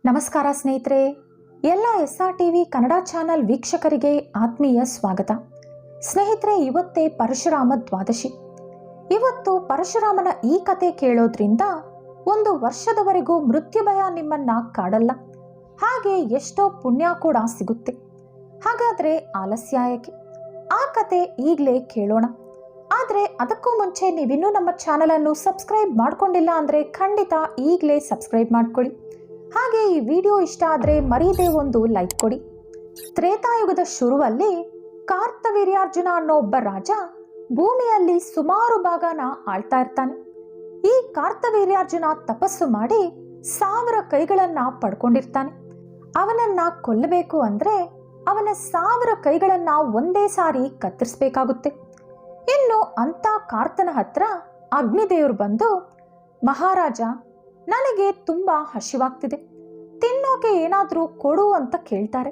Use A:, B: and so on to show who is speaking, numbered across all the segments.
A: ನಮಸ್ಕಾರ ಸ್ನೇಹಿತರೆ, ಎಲ್ಲ SR TV ಕನ್ನಡ ಚಾನಲ್ ವೀಕ್ಷಕರಿಗೆ ಆತ್ಮೀಯ ಸ್ವಾಗತ. ಸ್ನೇಹಿತರೆ, ಇವತ್ತೇ ಪರಶುರಾಮ ದ್ವಾದಶಿ. ಇವತ್ತು ಪರಶುರಾಮನ ಈ ಕತೆ ಕೇಳೋದ್ರಿಂದ ಒಂದು ವರ್ಷದವರೆಗೂ ಮೃತ್ಯು ಭಯ ನಿಮ್ಮನ್ನ ಕಾಡಲ್ಲ, ಹಾಗೆ ಎಷ್ಟೋ ಪುಣ್ಯ ಕೂಡ ಸಿಗುತ್ತೆ. ಹಾಗಾದ್ರೆ ಆಲಸ್ಯ ಯಾಕೆ? ಆ ಕತೆ ಈಗಲೇ ಕೇಳೋಣ. ಆದರೆ ಅದಕ್ಕೂ ಮುಂಚೆ ನೀವಿನ್ನೂ ನಮ್ಮ ಚಾನಲನ್ನು ಸಬ್ಸ್ಕ್ರೈಬ್ ಮಾಡ್ಕೊಂಡಿಲ್ಲ ಅಂದರೆ ಖಂಡಿತ ಈಗಲೇ ಸಬ್ಸ್ಕ್ರೈಬ್ ಮಾಡ್ಕೊಳ್ಳಿ. ಹಾಗೆ ಈ ವಿಡಿಯೋ ಇಷ್ಟ ಆದರೆ ಮರೀದೇ ಒಂದು ಲೈಕ್ ಕೊಡಿ. ತ್ರೇತಾಯುಗದ ಶುರುವಲ್ಲಿ ಕಾರ್ತವೀರ್ಯಾರ್ಜುನ ಅನ್ನೋ ಒಬ್ಬ ರಾಜ ಭೂಮಿಯಲ್ಲಿ ಸುಮಾರು ಭಾಗನ ಆಳ್ತಾ ಇರ್ತಾನೆ. ಈ ಕಾರ್ತವೀರ್ಯಾರ್ಜುನ ತಪಸ್ಸು ಮಾಡಿ 1000 ಕೈಗಳನ್ನ ಪಡ್ಕೊಂಡಿರ್ತಾನೆ. ಅವನನ್ನ ಕೊಲ್ಲಬೇಕು ಅಂದ್ರೆ ಅವನ 1000 ಕೈಗಳನ್ನ ಒಂದೇ ಸಾರಿ ಕತ್ತರಿಸಬೇಕಾಗುತ್ತೆ. ಇನ್ನು ಅಂತ ಕಾರ್ತನ ಹತ್ರ ಅಗ್ನಿದೇವರು ಬಂದು, ಮಹಾರಾಜ, ನನಗೆ ತುಂಬಾ ಹಸಿವಾಗ್ತಿದೆ, ತಿನ್ನೋಕೆ ಏನಾದರೂ ಕೊಡು ಅಂತ ಕೇಳ್ತಾರೆ.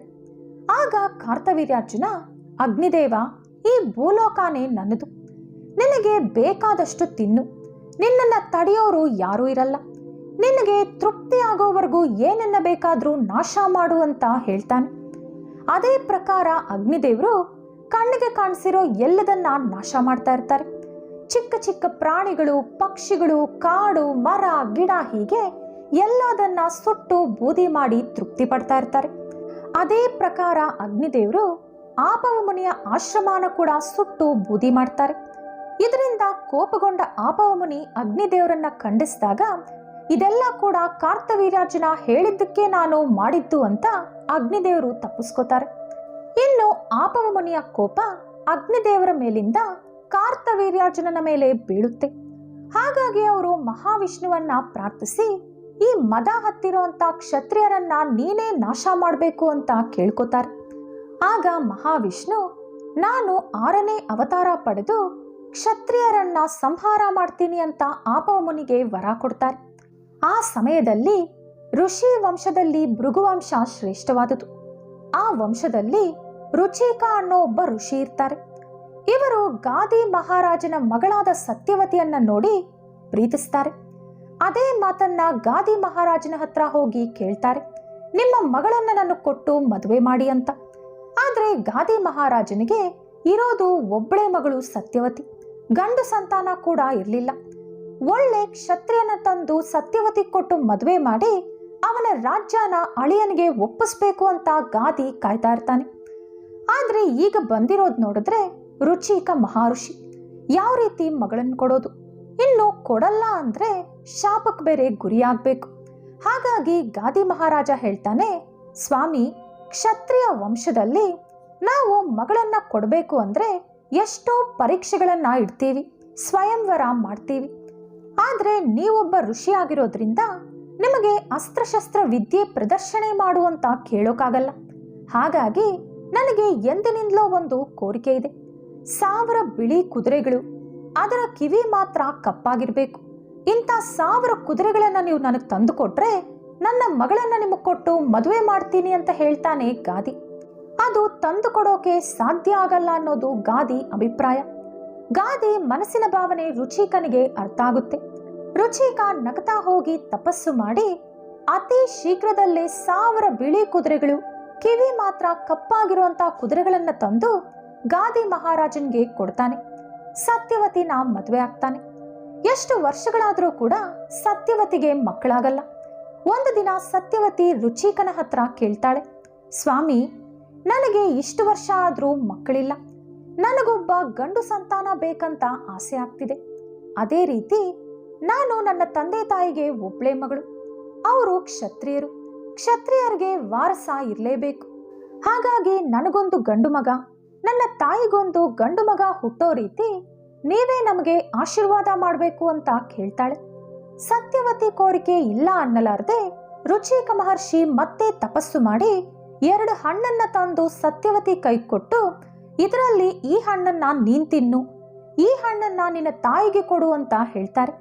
A: ಆಗ ಕಾರ್ತವೀರ್ಯಾರ್ಜುನ, ಅಗ್ನಿದೇವ, ಈ ಭೂಲೋಕನೇ ನನ್ನದು, ನಿನಗೆ ಬೇಕಾದಷ್ಟು ತಿನ್ನು, ನಿನ್ನನ್ನ ತಡೆಯೋರು ಯಾರೂ ಇರಲ್ಲ, ನಿನಗೆ ತೃಪ್ತಿ ಆಗೋವರೆಗೂ ಏನನ್ನ ಬೇಕಾದರೂ ನಾಶ ಮಾಡು ಅಂತ ಹೇಳ್ತಾನೆ. ಅದೇ ಪ್ರಕಾರ ಅಗ್ನಿದೇವರು ಕಣ್ಣಿಗೆ ಕಾಣಿಸಿರೋ ಎಲ್ಲದನ್ನ ನಾಶ ಮಾಡ್ತಾ ಇರ್ತಾರೆ. ಚಿಕ್ಕ ಚಿಕ್ಕ ಪ್ರಾಣಿಗಳು, ಪಕ್ಷಿಗಳು, ಕಾಡು, ಮರ, ಗಿಡ, ಹೀಗೆ ಎಲ್ಲದನ್ನ ಸುಟ್ಟು ಬೂದಿ ಮಾಡಿ ತೃಪ್ತಿ ಪಡ್ತಾ ಇರ್ತಾರೆ. ಅದೇ ಪ್ರಕಾರ ಅಗ್ನಿದೇವರು ಆಪವ ಮುನಿಯ ಆಶ್ರಮನ ಕೂಡ ಸುಟ್ಟು ಬೂದಿ ಮಾಡ್ತಾರೆ. ಇದರಿಂದ ಕೋಪಗೊಂಡ ಆಪವ ಮುನಿ ಅಗ್ನಿದೇವರನ್ನ ಖಂಡಿಸಿದಾಗ, ಇದೆಲ್ಲ ಕೂಡ ಕಾರ್ತವೀರ್ಯಾರ್ಜುನ ಹೇಳಿದ್ದಕ್ಕೆ ನಾನು ಮಾಡಿದ್ದು ಅಂತ ಅಗ್ನಿದೇವರು ತಪ್ಪಿಸ್ಕೋತಾರೆ. ಇನ್ನು ಆಪವ ಮುನಿಯ ಕೋಪ ಅಗ್ನಿದೇವರ ಮೇಲಿಂದ ಕಾರ್ತವೀರ್ಯಾರ್ಜುನನ ಮೇಲೆ ಬೀಳುತ್ತೆ. ಹಾಗಾಗಿ ಅವರು ಮಹಾವಿಷ್ಣುವನ್ನ ಪ್ರಾರ್ಥಿಸಿ, ಈ ಮದ ಹತ್ತಿರುವಂತ ಕ್ಷತ್ರಿಯರನ್ನ ನೀನೇ ನಾಶ ಮಾಡಬೇಕು ಅಂತ ಕೇಳ್ಕೊತಾರೆ. ಆಗ ಮಹಾವಿಷ್ಣು, ನಾನು 6ನೇ ಅವತಾರ ಪಡೆದು ಕ್ಷತ್ರಿಯರನ್ನ ಸಂಹಾರ ಮಾಡ್ತೀನಿ ಅಂತ ಆಪವ ಮುನಿಗೆ ವರ ಕೊಡ್ತಾರೆ. ಆ ಸಮಯದಲ್ಲಿ ಋಷಿ ವಂಶದಲ್ಲಿ ಭೃಗುವಂಶ ಶ್ರೇಷ್ಠವಾದುದು. ಆ ವಂಶದಲ್ಲಿ ರುಚಿಕ ಅನ್ನೋ ಒಬ್ಬ ಋಷಿ ಇರ್ತಾರೆ. ಇವರು ಗಾದಿ ಮಹಾರಾಜನ ಮಗಳಾದ ಸತ್ಯವತಿಯನ್ನ ನೋಡಿ ಪ್ರೀತಿಸ್ತಾರೆ. ಅದೇ ಮಾತನ್ನ ಗಾದಿ ಮಹಾರಾಜನ ಹತ್ರ ಹೋಗಿ ಕೇಳ್ತಾರೆ, ನಿಮ್ಮ ಮಗಳನ್ನ ನಾನು ಕೊಟ್ಟು ಮದುವೆ ಮಾಡಿ ಅಂತ. ಆದ್ರೆ ಗಾದಿ ಮಹಾರಾಜನಿಗೆ ಇರೋದು ಒಬ್ಬಳೇ ಮಗಳು ಸತ್ಯವತಿ, ಗಂಡು ಸಂತಾನ ಕೂಡ ಇರಲಿಲ್ಲ. ಒಳ್ಳೆ ಕ್ಷತ್ರಿಯನ ತಂದು ಸತ್ಯವತಿ ಕೊಟ್ಟು ಮದುವೆ ಮಾಡಿ ಅವನ ರಾಜ್ಯನ ಅಳಿಯನಿಗೆ ಒಪ್ಪಿಸ್ಬೇಕು ಅಂತ ಗಾದಿ ಕಾಯ್ತಾ ಇರ್ತಾನೆ. ಆದ್ರೆ ಈಗ ಬಂದಿರೋದು ನೋಡಿದ್ರೆ ರುಚಿಕ ಮಹರ್ಷಿ ಯಾವ ರೀತಿ ಮಗಳನ್ನು ಕೊಡೋದು, ಇನ್ನು ಕೊಡಲ್ಲ ಅಂದ್ರೆ ಶಾಪಕ್ಕೆ ಬೇರೆ ಗುರಿಯಾಗಬೇಕು. ಹಾಗಾಗಿ ಗಾದಿ ಮಹಾರಾಜ ಹೇಳ್ತಾನೆ, ಸ್ವಾಮಿ, ಕ್ಷತ್ರಿಯ ವಂಶದಲ್ಲಿ ನಾವು ಮಗಳನ್ನ ಕೊಡಬೇಕು ಅಂದ್ರೆ ಎಷ್ಟೋ ಪರೀಕ್ಷೆಗಳನ್ನ ಇಡ್ತೀವಿ, ಸ್ವಯಂವರ ಮಾಡ್ತೀವಿ. ಆದ್ರೆ ನೀವೊಬ್ಬ ಋಷಿ ಆಗಿರೋದ್ರಿಂದ ನಿಮಗೆ ಅಸ್ತ್ರಶಸ್ತ್ರ ವಿದ್ಯೆ ಪ್ರದರ್ಶನ ಮಾಡುವಂತ ಕೇಳೋಕ್ಕಾಗಲ್ಲ. ಹಾಗಾಗಿ ನನಗೆ ಎಂದಿನಿಂದಲೂ ಒಂದು ಕೋರಿಕೆ ಇದೆ. 1000 ಬಿಳಿ ಕುದುರೆಗಳು, ಅದರ ಕಿವಿ ಮಾತ್ರ ಕಪ್ಪಾಗಿರ್ಬೇಕು. ಇಂಥ 1000 ಕುದುರೆಗಳನ್ನ ನೀವು ನನಗೆ ತಂದು ಕೊಟ್ರೆ ನನ್ನ ಮಗಳನ್ನ ನಿಮಗೆ ಕೊಟ್ಟು ಮದುವೆ ಮಾಡ್ತೀನಿ ಅಂತ ಹೇಳ್ತಾನೆ ಗಾದಿ. ಅದು ತಂದು ಕೊಡೋಕೆ ಸಾಧ್ಯ ಆಗಲ್ಲ ಅನ್ನೋದು ಗಾದಿ ಅಭಿಪ್ರಾಯ. ಗಾದಿ ಮನಸ್ಸಿನ ಭಾವನೆ ರುಚಿಕನಿಗೆ ಅರ್ಥ ಆಗುತ್ತೆ. ರುಚಿಕ ನಗತಾ ಹೋಗಿ ತಪಸ್ಸು ಮಾಡಿ ಅತಿ ಶೀಘ್ರದಲ್ಲೇ 1000 ಬಿಳಿ ಕುದುರೆಗಳು, ಕಿವಿ ಮಾತ್ರ ಕಪ್ಪಾಗಿರುವಂತ ಕುದುರೆಗಳನ್ನ ತಂದು ಗಾದಿ ಮಹಾರಾಜನ್ಗೆ ಕೊಡ್ತಾನೆ. ಸತ್ಯವತಿನ ಮದುವೆ ಆಗ್ತಾನೆ. ಎಷ್ಟು ವರ್ಷಗಳಾದರೂ ಕೂಡ ಸತ್ಯವತಿಗೆ ಮಕ್ಕಳಾಗಲ್ಲ. ಒಂದು ದಿನ ಸತ್ಯವತಿ ರುಚಿಕನ ಹತ್ರ ಕೇಳ್ತಾಳೆ, ಸ್ವಾಮಿ, ನನಗೆ ಇಷ್ಟು ವರ್ಷ ಆದರೂ ಮಕ್ಕಳಿಲ್ಲ, ನನಗೊಬ್ಬ ಗಂಡು ಸಂತಾನ ಬೇಕಂತ ಆಸೆ ಆಗ್ತಿದೆ. ಅದೇ ರೀತಿ ನಾನು ನನ್ನ ತಂದೆ ತಾಯಿಗೆ ಒಬ್ಳೆ ಮಗಳು, ಅವರು ಕ್ಷತ್ರಿಯರು, ಕ್ಷತ್ರಿಯರಿಗೆ ವಾರಸ ಇರಲೇಬೇಕು. ಹಾಗಾಗಿ ನನಗೊಂದು ಗಂಡು ಮಗ, ನನ್ನ ತಾಯಿಗೊಂದು ಗಂಡು ಮಗ ಹುಟ್ಟೋ ರೀತಿ ನೀವೇ ನಮಗೆ ಆಶೀರ್ವಾದ ಮಾಡಬೇಕು ಅಂತ ಕೇಳ್ತಾಳೆ. ಸತ್ಯವತಿ ಕೋರಿಕೆ ಇಲ್ಲ ಅನ್ನಲಾರದೆ ರುಚಿಕ ಮಹರ್ಷಿ ಮತ್ತೆ ತಪಸ್ಸು ಮಾಡಿ 2 ಹಣ್ಣನ್ನ ತಂದು ಸತ್ಯವತಿ ಕೈ ಕೊಟ್ಟು, ಇದರಲ್ಲಿ ಈ ಹಣ್ಣನ್ನ ನೀನ್ ತಿನ್ನು, ಈ ಹಣ್ಣನ್ನ ನಿನ್ನ ತಾಯಿಗೆ ಕೊಡು ಅಂತ ಹೇಳ್ತಾರೆ.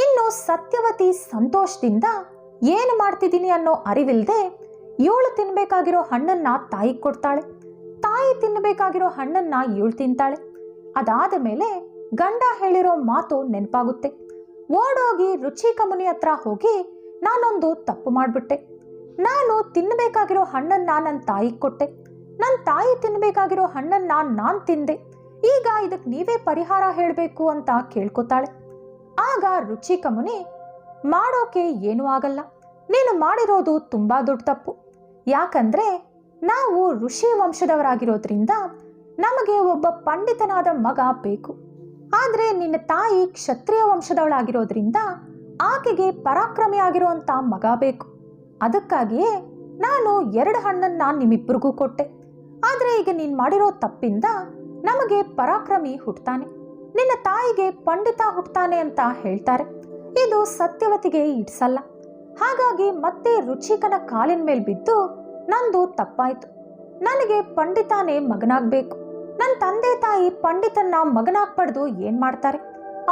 A: ಇನ್ನು ಸತ್ಯವತಿ ಸಂತೋಷದಿಂದ ಏನು ಮಾಡ್ತಿದ್ದೀನಿ ಅನ್ನೋ ಅರಿವಿಲ್ಲದೆ 7 ತಿನ್ಬೇಕಾಗಿರೋ ಹಣ್ಣನ್ನ ತಾಯಿಗೆ ಕೊಡ್ತಾಳೆ. ತಾಯಿ ತಿನ್ನಬೇಕಾಗಿರೋ ಹಣ್ಣನ್ನ 7 ತಿಂತಾಳೆ. ಅದಾದ ಮೇಲೆ ಗಂಡ ಹೇಳಿರೋ ಮಾತು ನೆನಪಾಗುತ್ತೆ. ಓಡೋಗಿ ರುಚಿಕ ಮುನಿ ಹತ್ರ ಹೋಗಿ, ನಾನೊಂದು ತಪ್ಪು ಮಾಡಿಬಿಟ್ಟೆ, ನಾನು ತಿನ್ನಬೇಕಾಗಿರೋ ಹಣ್ಣನ್ನ ನನ್ನ ತಾಯಿಗೆ ಕೊಟ್ಟೆ, ನನ್ನ ತಾಯಿ ತಿನ್ನಬೇಕಾಗಿರೋ ಹಣ್ಣನ್ನ ನಾನು ತಿಂದೆ, ಈಗ ಇದಕ್ಕೆ ನೀವೇ ಪರಿಹಾರ ಹೇಳಬೇಕು ಅಂತ ಕೇಳ್ಕೊತಾಳೆ. ಆಗ ರುಚಿಕ ಮುನಿ, ಮಾಡೋಕೆ ಏನೂ ಆಗಲ್ಲ, ನೀನು ಮಾಡಿರೋದು ತುಂಬಾ ದೊಡ್ಡ ತಪ್ಪು. ಯಾಕಂದ್ರೆ ನಾವು ಋಷಿ ವಂಶದವರಾಗಿರೋದ್ರಿಂದ ನಮಗೆ ಒಬ್ಬ ಪಂಡಿತನಾದ ಮಗ ಬೇಕು. ಆದ್ರೆ ನಿನ್ನ ತಾಯಿ ಕ್ಷತ್ರಿಯ ವಂಶದವಳಾಗಿರೋದ್ರಿಂದ ಆಕೆಗೆ ಪರಾಕ್ರಮಿ ಆಗಿರುವಂತ ಮಗ ಬೇಕು. ಅದಕ್ಕಾಗಿಯೇ ನಾನು 2 ಹಣ್ಣನ್ನ ನಿಮ್ಮಿಬ್ಬರಿಗೂ ಕೊಟ್ಟೆ. ಆದ್ರೆ ಈಗ ನೀನ್ ಮಾಡಿರೋ ತಪ್ಪಿಂದ ನಮಗೆ ಪರಾಕ್ರಮಿ ಹುಟ್ಟುತ್ತಾನೆ, ನಿನ್ನ ತಾಯಿಗೆ ಪಂಡಿತ ಹುಟ್ಟುತ್ತಾನೆ ಅಂತ ಹೇಳ್ತಾರೆ. ಇದು ಸತ್ಯವತಿಗೆ ಇಡ್ಸಲ್ಲ. ಹಾಗಾಗಿ ಮತ್ತೆ ರುಚಿಕನ ಕಾಲಿನ ಮೇಲೆ ಬಿದ್ದು, ನಂದು ತಪ್ಪಾಯ್ತು, ನನಗೆ ಪಂಡಿತಾನೇ ಮಗನಾಗ್ಬೇಕು. ನನ್ನ ತಂದೆ ತಾಯಿ ಪಂಡಿತನ್ನ ಮಗನಾಗ್ ಪಡೆದು ಏನ್ ಮಾಡ್ತಾರೆ,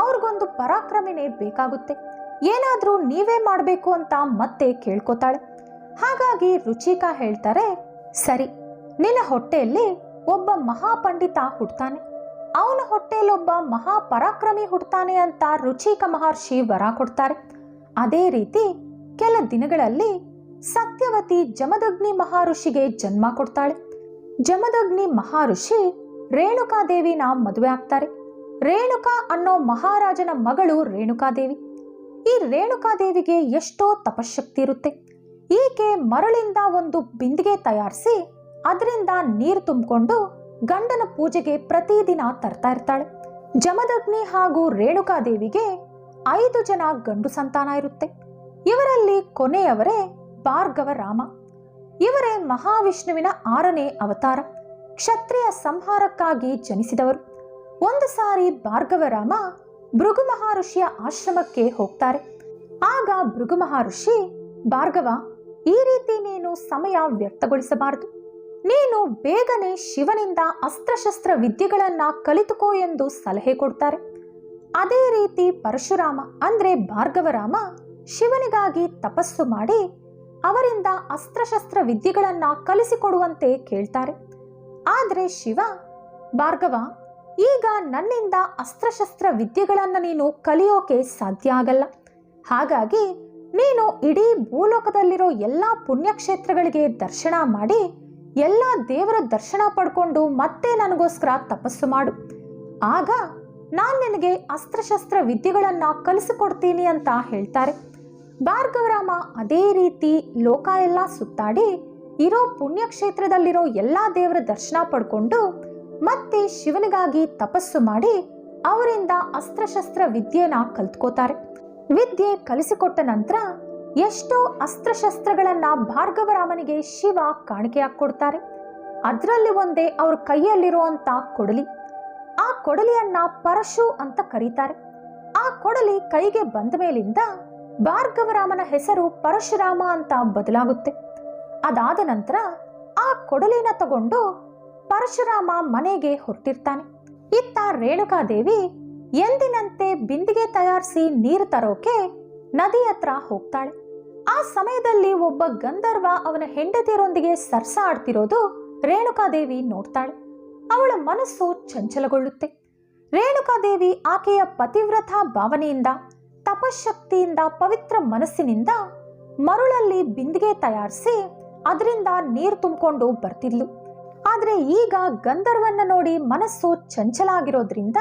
A: ಅವ್ರಿಗೊಂದು ಪರಾಕ್ರಮಿನೇ ಬೇಕಾಗುತ್ತೆ, ಏನಾದ್ರೂ ನೀವೇ ಮಾಡಬೇಕು ಅಂತ ಮತ್ತೆ ಕೇಳ್ಕೊತಾಳೆ. ಹಾಗಾಗಿ ರುಚಿಕ ಹೇಳ್ತಾರೆ, ಸರಿ, ನಿನ್ನ ಹೊಟ್ಟೆಯಲ್ಲಿ ಒಬ್ಬ ಮಹಾಪಂಡಿತ ಹುಡ್ತಾನೆ, ಅವನ ಹೊಟ್ಟೆಯಲ್ಲೊಬ್ಬ ಮಹಾಪರಾಕ್ರಮಿ ಹುಡ್ತಾನೆ ಅಂತ ರುಚಿಕ ಮಹರ್ಷಿ ವರ ಕೊಡ್ತಾರೆ. ಅದೇ ರೀತಿ ಕೆಲ ದಿನಗಳಲ್ಲಿ ಸತ್ಯವತಿ ಜಮದಗ್ನಿ ಮಹರ್ಷಿಗೆ ಜನ್ಮ ಕೊಡ್ತಾಳೆ. ಜಮದಗ್ನಿ ಮಹರ್ಷಿ ರೇಣುಕಾದೇವಿನ ಮದುವೆ ಆಗ್ತಾರೆ. ರೇಣುಕಾ ಅನ್ನೋ ಮಹಾರಾಜನ ಮಗಳು ರೇಣುಕಾದೇವಿ. ಈ ರೇಣುಕಾದೇವಿಗೆ ಎಷ್ಟೋ ತಪಶಕ್ತಿ ಇರುತ್ತೆ. ಈಕೆ ಮರಳಿಂದ ಒಂದು ಬಿಂದಿಗೆ ತಯಾರಿಸಿ ಅದರಿಂದ ನೀರು ತುಂಬಿಕೊಂಡು ಗಂಡನ ಪೂಜೆಗೆ ಪ್ರತಿದಿನ ತರ್ತಾ ಇರ್ತಾಳೆ. ಜಮದಗ್ನಿ ಹಾಗೂ ರೇಣುಕಾದೇವಿಗೆ 5 ಜನ ಗಂಡು ಸಂತಾನ ಇರುತ್ತೆ. ಇವರಲ್ಲಿ ಕೊನೆಯವರೇ ಭಾರ್ಗವ ರಾಮ. ಇವರೇ ಮಹಾವಿಷ್ಣುವಿನ 6ನೇ ಅವತಾರ, ಕ್ಷತ್ರಿಯ ಸಂಹಾರಕ್ಕಾಗಿ ಜನಿಸಿದವರು. ಒಂದು ಸಾರಿ ಭಾರ್ಗವರಾಮ ಭೃಗು ಮಹರ್ಷಿಯ ಆಶ್ರಮಕ್ಕೆ ಹೋಗ್ತಾರೆ. ಆಗ ಭೃಗು ಮಹರ್ಷಿ, ಭಾರ್ಗವ, ಈ ರೀತಿ ನೀನು ಸಮಯ ವ್ಯರ್ಥಗೊಳಿಸಬಾರದು, ನೀನು ಬೇಗನೆ ಶಿವನಿಂದ ಅಸ್ತ್ರಶಸ್ತ್ರ ವಿದ್ಯೆಗಳನ್ನ ಕಲಿತುಕೋ ಎಂದು ಸಲಹೆ ಕೊಡ್ತಾರೆ. ಅದೇ ರೀತಿ ಪರಶುರಾಮ ಅಂದ್ರೆ ಭಾರ್ಗವರಾಮ ಶಿವನಿಗಾಗಿ ತಪಸ್ಸು ಮಾಡಿ ಅವರಿಂದ ಅಸ್ತ್ರಶಸ್ತ್ರ ವಿದ್ಯೆಗಳನ್ನ ಕಲಿಸಿಕೊಡುವಂತೆ ಕೇಳ್ತಾರೆ. ಆದರೆ ಶಿವ, ಭಾರ್ಗವ, ಈಗ ನನ್ನಿಂದ ಅಸ್ತ್ರಶಸ್ತ್ರ ವಿದ್ಯೆಗಳನ್ನು ನೀನು ಕಲಿಯೋಕೆ ಸಾಧ್ಯ ಆಗಲ್ಲ. ಹಾಗಾಗಿ ನೀನು ಇಡೀ ಭೂಲೋಕದಲ್ಲಿರೋ ಎಲ್ಲ ಪುಣ್ಯಕ್ಷೇತ್ರಗಳಿಗೆ ದರ್ಶನ ಮಾಡಿ ಎಲ್ಲ ದೇವರ ದರ್ಶನ ಪಡ್ಕೊಂಡು ಮತ್ತೆ ನನಗೋಸ್ಕರ ತಪಸ್ಸು ಮಾಡು. ಆಗ ನಾನು ನಿನಗೆ ಅಸ್ತ್ರಶಸ್ತ್ರ ವಿದ್ಯೆಗಳನ್ನು ಕಲಿಸಿಕೊಡ್ತೀನಿ ಅಂತ ಹೇಳ್ತಾರೆ. ಭಾರ್ಗವರಾಮ ಅದೇ ರೀತಿ ಲೋಕ ಎಲ್ಲ ಸುತ್ತಾಡಿ ಇರೋ ಪುಣ್ಯಕ್ಷೇತ್ರದಲ್ಲಿರೋ ಎಲ್ಲ ದೇವರ ದರ್ಶನ ಪಡ್ಕೊಂಡು ಮತ್ತೆ ಶಿವನಿಗಾಗಿ ತಪಸ್ಸು ಮಾಡಿ ಅವರಿಂದ ಅಸ್ತ್ರಶಸ್ತ್ರ ವಿದ್ಯೆನ ಕಲ್ತ್ಕೋತಾರೆ. ವಿದ್ಯೆ ಕಲಿಸಿಕೊಟ್ಟ ನಂತರ ಎಷ್ಟೋ ಅಸ್ತ್ರಶಸ್ತ್ರಗಳನ್ನ ಭಾರ್ಗವರಾಮನಿಗೆ ಶಿವ ಕಾಣಿಕೆಯಾಗಿ ಕೊಡ್ತಾರೆ. ಅದರಲ್ಲಿ ಒಂದೇ ಅವ್ರ ಕೈಯಲ್ಲಿರುವಂತ ಕೊಡಲಿ. ಆ ಕೊಡಲಿಯನ್ನ ಪರಶು ಅಂತ ಕರೀತಾರೆ. ಆ ಕೊಡಲಿ ಕೈಗೆ ಬಂದ ಮೇಲಿಂದ ಭಾರ್ಗವರಾಮನ ಹೆಸರು ಪರಶುರಾಮ ಅಂತ ಬದಲಾಗುತ್ತೆ. ಅದಾದ ನಂತರ ಆ ಕೊಡಲಿನ ತಗೊಂಡು ಪರಶುರಾಮ ಮನೆಗೆ ಹೊರಟಿರ್ತಾನೆ. ಇತ್ತ ರೇಣುಕಾದೇವಿ ಎಂದಿನಂತೆ ಬಿಂದಿಗೆ ತಯಾರಿಸಿ ನೀರು ತರೋಕೆ ನದಿ ಹತ್ರ ಹೋಗ್ತಾಳೆ. ಆ ಸಮಯದಲ್ಲಿ ಒಬ್ಬ ಗಂಧರ್ವ ಅವನ ಹೆಂಡತಿಯರೊಂದಿಗೆ ಸರ್ಸ ಆಡ್ತಿರೋದು ರೇಣುಕಾದೇವಿ ನೋಡ್ತಾಳೆ. ಅವಳ ಮನಸ್ಸು ಚಂಚಲಗೊಳ್ಳುತ್ತೆ. ರೇಣುಕಾದೇವಿ ಆಕೆಯ ಪತಿವ್ರತ ಭಾವನೆಯಿಂದ, ತಪಶಕ್ತಿಯಿಂದ, ಪವಿತ್ರ ಮನಸ್ಸಿನಿಂದ ಮರುಳಲ್ಲಿ ಬಿಂದಿಗೆ ತಯಾರಿಸಿ ಅದರಿಂದ ನೀರು ತುಂಬಿಕೊಂಡು ಬರ್ತಿದ್ಲು. ಆದ್ರೆ ಈಗ ಗಂಧರ್ವನ್ನ ನೋಡಿ ಮನಸ್ಸು ಚಂಚಲ ಆಗಿರೋದ್ರಿಂದ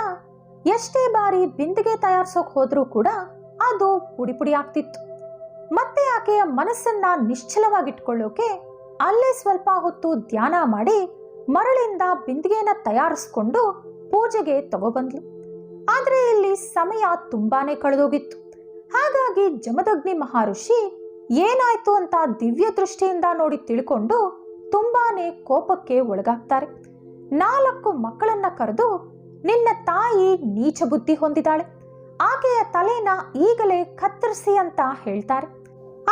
A: ಎಷ್ಟೇ ಬಾರಿ ಬಿಂದಿಗೆ ತಯಾರಿಸೋಕ್ ಹೋದ್ರೂ ಕೂಡ ಅದು ಪುಡಿ ಪುಡಿ ಆಗ್ತಿತ್ತು. ಮತ್ತೆ ಆಕೆಯ ಮನಸ್ಸನ್ನ ನಿಶ್ಚಲವಾಗಿಟ್ಕೊಳ್ಳೋಕೆ ಅಲ್ಲೇ ಸ್ವಲ್ಪ ಹೊತ್ತು ಧ್ಯಾನ ಮಾಡಿ ಮರಳಿಂದ ಬಿಂದಿಗೆನ ತಯಾರಿಸ್ಕೊಂಡು ಪೂಜೆಗೆ ತಗೊಬಂದ್ಲು. ಆದ್ರೆ ಇಲ್ಲಿ ಸಮಯ ತುಂಬಾನೇ ಕಳೆದೋಗಿತ್ತು. ಹಾಗಾಗಿ ಜಮದಗ್ನಿ ಮಹರ್ಷಿ ಏನಾಯ್ತು ಅಂತ ದಿವ್ಯ ದೃಷ್ಟಿಯಿಂದ ನೋಡಿ ತಿಳ್ಕೊಂಡು ತುಂಬಾನೇ ಕೋಪಕ್ಕೆ ಒಳಗಾಗ್ತಾರೆ. 4 ಮಕ್ಕಳನ್ನ ಕರೆದು, ನಿನ್ನ ತಾಯಿ ನೀಚ ಬುದ್ಧಿ ಹೊಂದಿದಾಳೆ, ಆಕೆಯ ತಲೆನ ಈಗಲೇ ಕತ್ತರಿಸಿ ಅಂತ ಹೇಳ್ತಾರೆ.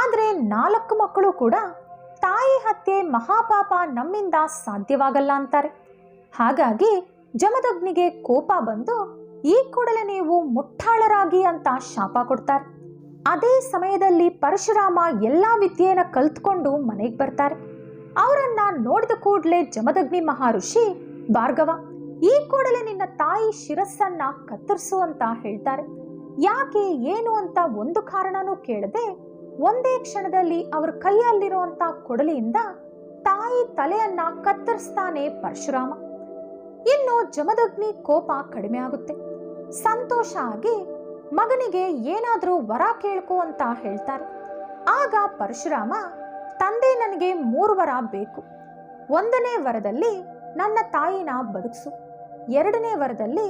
A: ಆದ್ರೆ 4 ಮಕ್ಕಳು ಕೂಡ ತಾಯಿ ಹತ್ಯೆ ಮಹಾಪಾಪ, ನಮ್ಮಿಂದ ಸಾಧ್ಯವಾಗಲ್ಲ ಅಂತಾರೆ. ಹಾಗಾಗಿ ಜಮದಗ್ನಿಗೆ ಕೋಪ ಬಂದು ಈ ಕೂಡಲೇ ನೀವು ಮುಟ್ಟಾಳರಾಗಿ ಅಂತ ಶಾಪ ಕೊಡ್ತಾರೆ. ಅದೇ ಸಮಯದಲ್ಲಿ ಪರಶುರಾಮ ಎಲ್ಲಾ ವಿದ್ಯೆಯನ್ನ ಕಲ್ತ್ಕೊಂಡು ಮನೆಗೆ ಬರ್ತಾರೆ. ಅವರನ್ನ ನೋಡಿದ ಕೂಡಲೇ ಜಮದಗ್ನಿ ಮಹರ್ಷಿ, ಭಾರ್ಗವ, ಈ ಕೂಡಲೇ ನಿನ್ನ ತಾಯಿ ಶಿರಸ್ಸನ್ನ ಕತ್ತರಿಸು ಅಂತ ಹೇಳ್ತಾರೆ. ಯಾಕೆ ಏನು ಅಂತ ಒಂದು ಕಾರಣನೂ ಕೇಳದೆ ಒಂದೇ ಕ್ಷಣದಲ್ಲಿ ಅವರ ಕೈಯಲ್ಲಿರುವಂತ ಕೊಡಲಿಯಿಂದ ತಾಯಿ ತಲೆಯನ್ನ ಕತ್ತರಿಸ್ತಾನೆ ಪರಶುರಾಮ. ಇನ್ನು ಜಮದಗ್ನಿ ಕೋಪ ಕಡಿಮೆ ಆಗುತ್ತೆ. ಸಂತೋಷ ಆಗಿ ಮಗನಿಗೆ ಏನಾದ್ರೂ ವರ ಕೇಳ್ಕೊ ಅಂತ ಹೇಳ್ತಾರೆ. ಆಗ ಪರಶುರಾಮ, ತಂದೆ ನನಗೆ 3 ವರ ಬೇಕು. 1ನೇ ವರದಲ್ಲಿ ನನ್ನ ತಾಯಿನ ಬದುಕಿಸು. 2ನೇ ವರದಲ್ಲಿ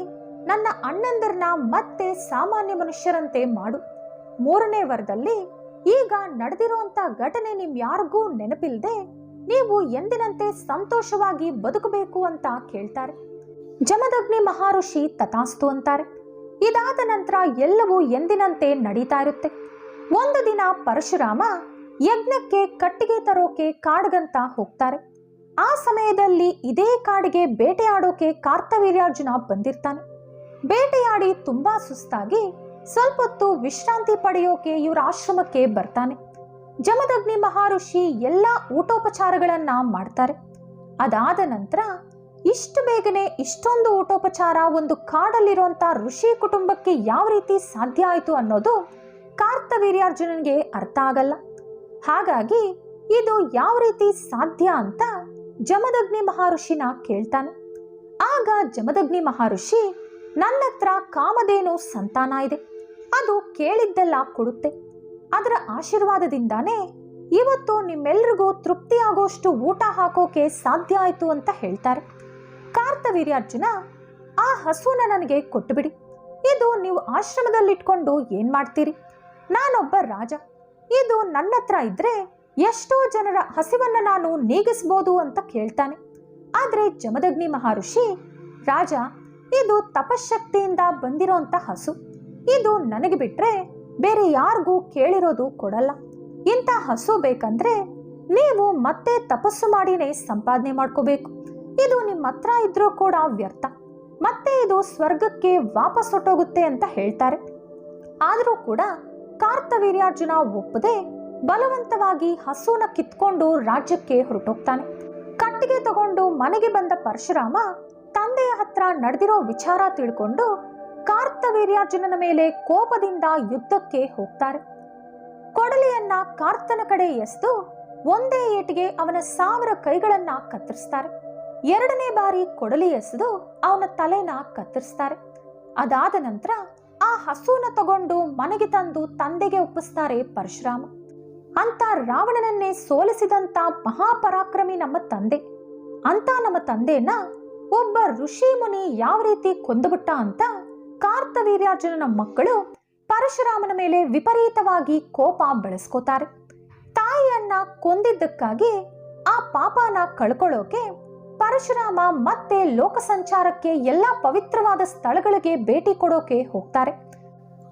A: ನನ್ನ ಅಣ್ಣಂದಿರನ್ನ ಮತ್ತೆ ಸಾಮಾನ್ಯ ಮನುಷ್ಯರಂತೆ ಮಾಡು. 3ನೇ ವರದಲ್ಲಿ ಈಗ ನಡೆದಿರುವಂತ ಘಟನೆ ನಿಮ್ಯಾರಿಗೂ ನೆನಪಿಲ್ಲದೆ ನೀವು ಎಂದಿನಂತೆ ಸಂತೋಷವಾಗಿ ಬದುಕಬೇಕು ಅಂತ ಕೇಳ್ತಾರೆ. ಜಮದಗ್ನಿ ಮಹರ್ಷಿ ತಥಾಸ್ತು ಅಂತಾರೆ. ಇದಾದ ನಂತರ ಎಲ್ಲವೂ ಎಂದಿನಂತೆ ನಡೀತಾ ಇರುತ್ತೆ. ಒಂದು ದಿನ ಪರಶುರಾಮ ಯಜ್ಞಕ್ಕೆ ಕಟ್ಟಿಗೆ ತರೋಕೆ ಕಾಡ್ಗಂತ ಹೋಗ್ತಾರೆ. ಆ ಸಮಯದಲ್ಲಿ ಇದೇ ಕಾಡಿಗೆ ಬೇಟೆಯಾಡೋಕೆ ಕಾರ್ತವೀರ್ಯಾರ್ಜುನ ಬಂದಿರ್ತಾನೆ. ಬೇಟೆಯಾಡಿ ತುಂಬಾ ಸುಸ್ತಾಗಿ ಸ್ವಲ್ಪ ಹೊತ್ತು ವಿಶ್ರಾಂತಿ ಪಡೆಯೋಕೆ ಇವರ ಆಶ್ರಮಕ್ಕೆ ಬರ್ತಾನೆ. ಜಮದಗ್ನಿ ಮಹರ್ಷಿ ಎಲ್ಲ ಊಟೋಪಚಾರಗಳನ್ನ ಮಾಡ್ತಾರೆ. ಅದಾದ ನಂತರ ಇಷ್ಟು ಬೇಗನೆ ಇಷ್ಟೊಂದು ಊಟೋಪಚಾರ ಒಂದು ಕಾಡಲ್ಲಿರುವಂತ ಋಷಿ ಕುಟುಂಬಕ್ಕೆ ಯಾವ ರೀತಿ ಸಾಧ್ಯ ಆಯಿತು ಅನ್ನೋದು ಕಾರ್ತವೀರ್ಯಾರ್ಜುನನಿಗೆ ಅರ್ಥ ಆಗಲ್ಲ. ಹಾಗಾಗಿ ಇದು ಯಾವ ರೀತಿ ಸಾಧ್ಯ ಅಂತ ಜಮದಗ್ನಿ ಮಹರ್ಷಿನ ಕೇಳ್ತಾನೆ. ಆಗ ಜಮದಗ್ನಿ ಮಹರ್ಷಿ, ನನ್ನ ಹತ್ರ ಕಾಮಧೇನು ಸಂತಾನ ಇದೆ, ಅದು ಕೇಳಿದ್ದೆಲ್ಲ ಕೊಡುತ್ತೆ. ಅದರ ಆಶೀರ್ವಾದದಿಂದಾನೇ ಇವತ್ತು ನಿಮ್ಮೆಲ್ರಿಗೂ ತೃಪ್ತಿ ಆಗೋಷ್ಟು ಊಟ ಹಾಕೋಕೆ ಸಾಧ್ಯ ಆಯಿತು ಅಂತ ಹೇಳ್ತಾರೆ. ಕಾರ್ತವೀರ್ಯಾರ್ಜುನ, ಆ ಹಸುನ ನನಗೆ ಕೊಟ್ಟುಬಿಡಿ. ಇದು ನೀವು ಆಶ್ರಮದಲ್ಲಿಟ್ಕೊಂಡು ಏನ್ ಮಾಡ್ತೀರಿ? ನಾನೊಬ್ಬ ರಾಜ, ಇದು ನನ್ನ ಹತ್ರ ಇದ್ರೆ ಎಷ್ಟೋ ಜನರ ಹಸಿವನ್ನ ನಾನು ನೀಗಿಸ್ಬೋದು ಅಂತ ಕೇಳ್ತಾನೆ. ಆದ್ರೆ ಜಮದಗ್ನಿ ಮಹರ್ಷಿ, ರಾಜ, ಇದು ತಪಶಕ್ತಿಯಿಂದ ಬಂದಿರೋಂಥ ಹಸು. ಇದು ನನಗೆ ಬಿಟ್ರೆ ಬೇರೆ ಯಾರಿಗೂ ಕೇಳಿರೋದು ಕೊಡಲ್ಲ. ಇಂಥ ಹಸು ಬೇಕಂದ್ರೆ ನೀವು ಮತ್ತೆ ತಪಸ್ಸು ಮಾಡಿನೇ ಸಂಪಾದನೆ ಮಾಡ್ಕೋಬೇಕು. ಇದು ನಿಮ್ಮ ಹತ್ರ ಇದ್ರೂ ಕೂಡ ವ್ಯರ್ಥ, ಮತ್ತೆ ಇದು ಸ್ವರ್ಗಕ್ಕೆ ವಾಪಸ್ ಹೊಟ್ಟೋಗುತ್ತೆ ಅಂತ ಹೇಳ್ತಾರೆ. ಆದರೂ ಕೂಡ ಕಾರ್ತವೀರ್ಯಾರ್ಜುನ ಒಪ್ಪದೆ ಬಲವಂತವಾಗಿ ಹಸುನ ಕಿತ್ಕೊಂಡು ರಾಜ್ಯಕ್ಕೆ ಹೊರಟೋಗ್ತಾನೆ. ಕಟ್ಟಿಗೆ ತಗೊಂಡು ಮನೆಗೆ ಬಂದ ಪರಶುರಾಮ ತಂದೆಯ ಹತ್ರ ನಡೆದಿರೋ ವಿಚಾರ ತಿಳ್ಕೊಂಡು ಕಾರ್ತವೀರ್ಯಾರ್ಜುನನ ಮೇಲೆ ಕೋಪದಿಂದ ಯುದ್ಧಕ್ಕೆ ಹೋಗ್ತಾರೆ. ಕೊಡಲಿಯನ್ನ ಕಾರ್ತನ ಕಡೆ ಎಸೆದು ಒಂದೇ ಏಟಿಗೆ ಅವನ 1000 ಕೈಗಳನ್ನ ಕತ್ತರಿಸ್ತಾರೆ. 2ನೇ ಬಾರಿ ಕೊಡಲಿ ಎಸೆದು ಅವನ ತಲೆನ ಕತ್ತರಿಸ್ತಾರೆ. ಅದಾದ ನಂತರ ಆ ಹಸುನ ತಗೊಂಡು ಮನೆಗೆ ತಂದು ತಂದೆಗೆ ಒಪ್ಪಿಸ್ತಾರೆ ಪರಶುರಾಮ. ಅಂತ ರಾವಣನನ್ನೇ ಸೋಲಿಸಿದಂತ ಮಹಾಪರಾಕ್ರಮಿ ನಮ್ಮ ತಂದೆ. ಅಂತ ನಮ್ಮ ತಂದೆಯನ್ನ ಒಬ್ಬ ಋಷಿ ಮುನಿ ಯಾವ ರೀತಿ ಕೊಂದುಬಿಟ್ಟ ಅಂತ ಕಾರ್ತವೀರ್ಯಾರ್ಜುನನ ಮಕ್ಕಳು ಪರಶುರಾಮನ ಮೇಲೆ ವಿಪರೀತವಾಗಿ ಕೋಪ ಬೆಳೆಸ್ಕೋತಾರೆ. ತಾಯಿಯನ್ನ ಕೊಂದಿದ್ದಕ್ಕಾಗಿ ಆ ಪಾಪನ ಕಳ್ಕೊಳ್ಳೋಕೆ ಪರಶುರಾಮ ಮತ್ತೆ ಲೋಕ ಸಂಚಾರಕ್ಕೆ ಎಲ್ಲ ಪವಿತ್ರವಾದ ಸ್ಥಳಗಳಿಗೆ ಭೇಟಿ ಕೊಡೋಕೆ ಹೋಗ್ತಾರೆ.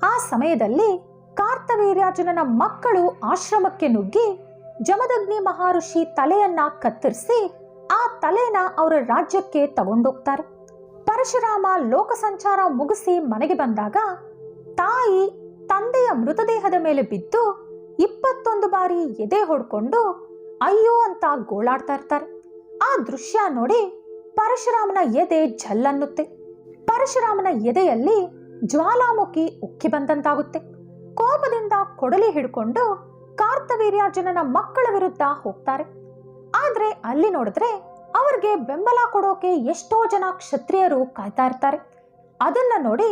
A: ಆ ಸಮಯದಲ್ಲಿ ಕಾರ್ತವೀರ್ಯಾರ್ಜುನನ ಮಕ್ಕಳು ಆಶ್ರಮಕ್ಕೆ ನುಗ್ಗಿ ಜಮದಗ್ನಿ ಮಹರ್ಷಿ ತಲೆಯನ್ನ ಕತ್ತರಿಸಿ ಆ ತಲೆನ ಅವರ ರಾಜ್ಯಕ್ಕೆ ತಗೊಂಡೋಗ್ತಾರೆ. ಪರಶುರಾಮ ಲೋಕ ಸಂಚಾರ ಮುಗಿಸಿ ಮನೆಗೆ ಬಂದಾಗ ತಾಯಿ ತಂದೆಯ ಮೃತದೇಹದ ಮೇಲೆ ಬಿದ್ದು 21 ಬಾರಿ ಎದೆ ಹೊಡ್ಕೊಂಡು ಅಯ್ಯೋ ಅಂತ ಗೋಳಾಡ್ತಾ ಇರ್ತಾರೆ. ಆ ದೃಶ್ಯ ನೋಡಿ ಪರಶುರಾಮನ ಎದೆ ಝಲ್ಲನ್ನುತ್ತೆ. ಪರಶುರಾಮನ ಎದೆಯಲ್ಲಿ ಜ್ವಾಲಾಮುಖಿ ಉಕ್ಕಿ ಬಂದಂತಾಗುತ್ತೆ. ಕೋಪದಿಂದ ಕೊಡಲಿ ಹಿಡ್ಕೊಂಡು ಕಾರ್ತವೀರ್ಯಾರ್ಜುನನ ಮಕ್ಕಳ ವಿರುದ್ಧ ಹೋಗ್ತಾರೆ. ಆದ್ರೆ ಅಲ್ಲಿ ನೋಡಿದ್ರೆ ಅವ್ರಿಗೆ ಬೆಂಬಲ ಕೊಡೋಕೆ ಎಷ್ಟೋ ಜನ ಕ್ಷತ್ರಿಯರು ಕಾಯ್ತಾ ಇರ್ತಾರೆ. ಅದನ್ನ ನೋಡಿ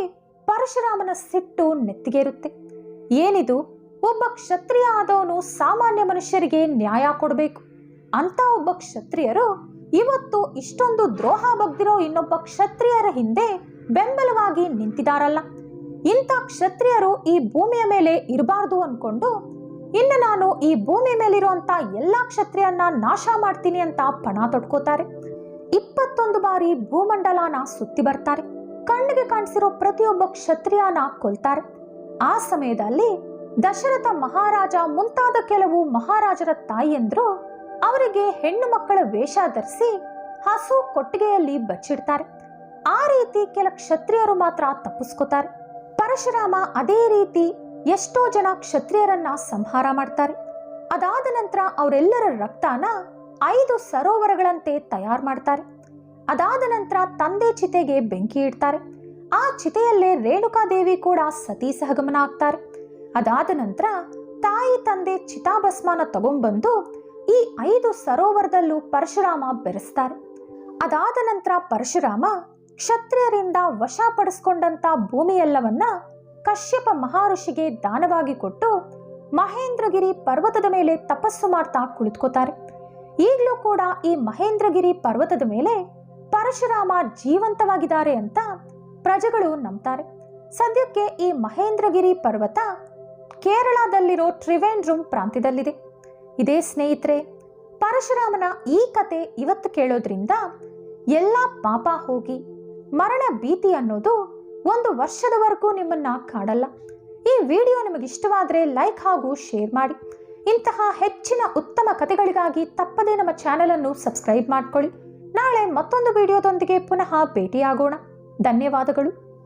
A: ಪರಶುರಾಮನ ಸಿಟ್ಟು ನೆತ್ತಿಗೇರುತ್ತೆ. ಏನಿದು, ಒಬ್ಬ ಕ್ಷತ್ರಿಯ ಆದವನು ಸಾಮಾನ್ಯ ಮನುಷ್ಯರಿಗೆ ನ್ಯಾಯ ಕೊಡಬೇಕು ಅಂತ ಒಬ್ಬ ಕ್ಷತ್ರಿಯರು ಇವತ್ತು ಇಷ್ಟೊಂದು ದ್ರೋಹ ಬಗ್ದಿರೋ ಇನ್ನೊಬ್ಬ ಕ್ಷತ್ರಿಯರ ಹಿಂದೆ ಬೆಂಬಲವಾಗಿ ನಿಂತಿದಾರಲ್ಲ. ಇಂಥ ಕ್ಷತ್ರಿಯರು ಈ ಭೂಮಿಯ ಮೇಲೆ ಇರಬಾರ್ದು ಅನ್ಕೊಂಡು ಇನ್ನು ನಾನು ಈ ಭೂಮಿ ಮೇಲಿರುವಂತ ಎಲ್ಲಾ ಕ್ಷತ್ರಿಯನ್ನ ನಾಶ ಮಾಡ್ತೀನಿ ಅಂತ ಪಣ ತೊಡ್ಕೋತಾರೆ. 21 ಬಾರಿ ಭೂಮಂಡಲನ ಸುತ್ತಿ ಬರ್ತಾರೆ. ಕಣ್ಣಿಗೆ ಕಾಣಿಸಿರೋ ಪ್ರತಿಯೊಬ್ಬ ಕ್ಷತ್ರಿಯನ ಕೊಲ್ತಾರೆ. ಆ ಸಮಯದಲ್ಲಿ ದಶರಥ ಮಹಾರಾಜ ಮುಂತಾದ ಕೆಲವು ಮಹಾರಾಜರ ತಾಯಿಯಂದ್ರು ಅವರಿಗೆ ಹೆಣ್ಣು ಮಕ್ಕಳ ವೇಷ ಧರಿಸಿ ಹಸು ಕೊಟ್ಟಿಗೆಯಲ್ಲಿ ಬಚ್ಚಿಡ್ತಾರೆ. ಆ ರೀತಿ ಕೆಲ ಕ್ಷತ್ರಿಯರು ಮಾತ್ರ ತಪ್ಪಿಸ್ಕೋತಾರೆ. ಪರಶುರಾಮ ಅದೇ ರೀತಿ ಎಷ್ಟೋ ಜನ ಕ್ಷತ್ರಿಯರನ್ನ ಸಂಹಾರ ಮಾಡ್ತಾರೆ. ಅದಾದ ನಂತರ ಅವರೆಲ್ಲರ ರಕ್ತನ 5 ಸರೋವರಗಳಂತೆ ತಯಾರು ಮಾಡ್ತಾರೆ. ಅದಾದ ನಂತರ ತಂದೆ ಚಿತೆಗೆ ಬೆಂಕಿ ಇಡ್ತಾರೆ. ಆ ಚಿತೆಯಲ್ಲೇ ರೇಣುಕಾದೇವಿ ಕೂಡ ಸತಿ ಸಹಗಮನ ಆಗ್ತಾರೆ. ಅದಾದ ನಂತರ ತಾಯಿ ತಂದೆ ಚಿತಾಭಸ್ಮನ ತಗೊಂಡ್ಬಂದು ಈ 5 ಸರೋವರದಲ್ಲೂ ಪರಶುರಾಮ ಬೆರೆಸ್ತಾರೆ. ಅದಾದ ನಂತರ ಪರಶುರಾಮ ಕ್ಷತ್ರಿಯರಿಂದ ವಶಪಡಿಸ್ಕೊಂಡಂತ ಭೂಮಿಯೆಲ್ಲವನ್ನ ಕಶ್ಯಪ ಮಹರ್ಷಿಗೆ ದಾನವಾಗಿ ಕೊಟ್ಟು ಮಹೇಂದ್ರಗಿರಿ ಪರ್ವತದ ಮೇಲೆ ತಪಸ್ಸು ಮಾಡ್ತಾ ಕುಳಿತುಕೋತಾರೆ. ಈಗಲೂ ಕೂಡ ಈ ಮಹೇಂದ್ರಗಿರಿ ಪರ್ವತದ ಮೇಲೆ ಪರಶುರಾಮ ಜೀವಂತವಾಗಿದ್ದಾರೆ ಅಂತ ಪ್ರಜೆಗಳು ನಂಬ್ತಾರೆ. ಸದ್ಯಕ್ಕೆ ಈ ಮಹೇಂದ್ರಗಿರಿ ಪರ್ವತ ಕೇರಳದಲ್ಲಿರೋ ತ್ರಿವೇಂದ್ರಂ ಪ್ರಾಂತ್ಯದಲ್ಲಿದೆ. ಇದೇ ಸ್ನೇಹಿತರೆ, ಪರಶುರಾಮನ ಈ ಕತೆ ಇವತ್ತು ಕೇಳೋದ್ರಿಂದ ಎಲ್ಲ ಪಾಪ ಹೋಗಿ ಮರಣ ಭೀತಿ ಅನ್ನೋದು 1 ವರ್ಷದವರೆಗೂ ನಿಮ್ಮನ್ನ ಕಾಡಲ್ಲ. ಈ ವಿಡಿಯೋ ನಿಮಗೆ ಇಷ್ಟವಾದರೆ ಲೈಕ್ ಹಾಗೂ ಶೇರ್ ಮಾಡಿ. ಇಂತಹ ಹೆಚ್ಚಿನ ಉತ್ತಮ ಕಥೆಗಳಿಗಾಗಿ ತಪ್ಪದೇ ನಮ್ಮ ಚಾನೆಲ್ ಅನ್ನು ಸಬ್ಸ್ಕ್ರೈಬ್ ಮಾಡ್ಕೊಳ್ಳಿ. ನಾಳೆ ಮತ್ತೊಂದು ವಿಡಿಯೋದೊಂದಿಗೆ ಪುನಃ ಭೇಟಿಯಾಗೋಣ. ಧನ್ಯವಾದಗಳು.